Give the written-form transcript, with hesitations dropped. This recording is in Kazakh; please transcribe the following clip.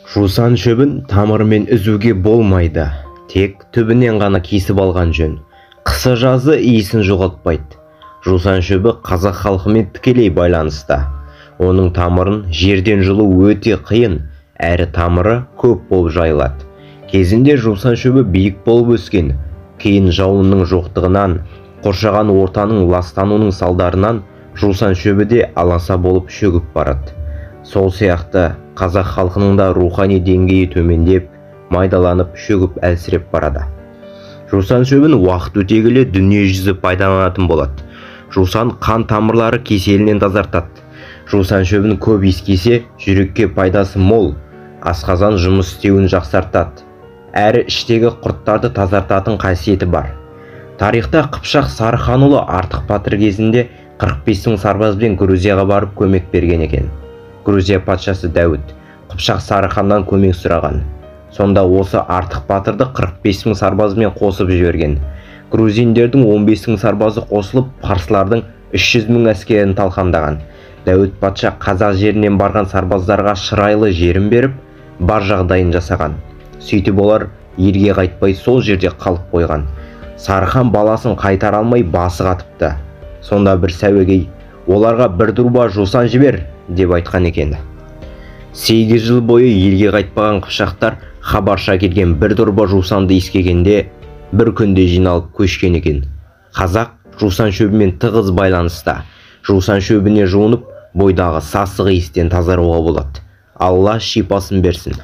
Жусан шөбін тамырымен үзуге болмайды, тек түбінен ғана кесіп алған жөн. Қысы жазы иісін жоғалтпайды. Жусан шөбі қазақ халқымен тікелей байланысты. Оның тамырын жерден жұлу өте қиын, әрі тамыры көп болып жайылады. Кезінде жусан шөбі биік болып өскен, кейін жауынның жоқтығынан, қоршаған ортаның ластануының салдарынан жусан шөбі де аласа болып шөгіп барады. Сол сияқты қазақ халқының да рухани деңгейі төмендеп, майдаланып шөгіп әлсіреп барады. Жусан шөбін уақыт өте келе дүние жүзі пайдаланатын болады. Жусан қан тамырлары кеселінен тазартады. Жусан шөбін көп иіскесе, жүрекке пайдасы мол, асқазан жұмыс істеуін жақсартады. Әрі іштегі құрттарды тазартатын қасиеті бар. Тарихта Қыпшақ Сарыханұлы Артық батыр кезінде 45 мың сарбазбен Грузияға барып көмек берген екен. Грузия патшасы Дәуіт Қыпшақ Сарыханнан көмек сұраған. Сонда осы Артық батырды 45 мың сарбазбен қосып жіберген. Грузиндердің 15 мың сарбазы қосылып, парсылардың 300 мың әскерін талқандаған. Дәуіт патша қазақ жерінен барған сарбаздарға шырайлы жерін беріп, бар жағдайын жасаған. Сөйтіп олар елге қайтпай сол жерде қалып қойған. Сарыхан баласын қайтара алмай басы қатыпты. Сонда бір сәуегей оларға бір дұрба жусан жібер деп айтқан екен. 8 жыл бойы елге қайтпаған қыпшақтар хабарша келген бір дұрба жусанды иіскегенде бір күнде жиналып көшкен екен. Қазақ жусан шөбімен тығыз байланысты. Жусан шөбіне жуынып, бойдағы сасық иістен тазаруға болады. Алла шипасын берсін.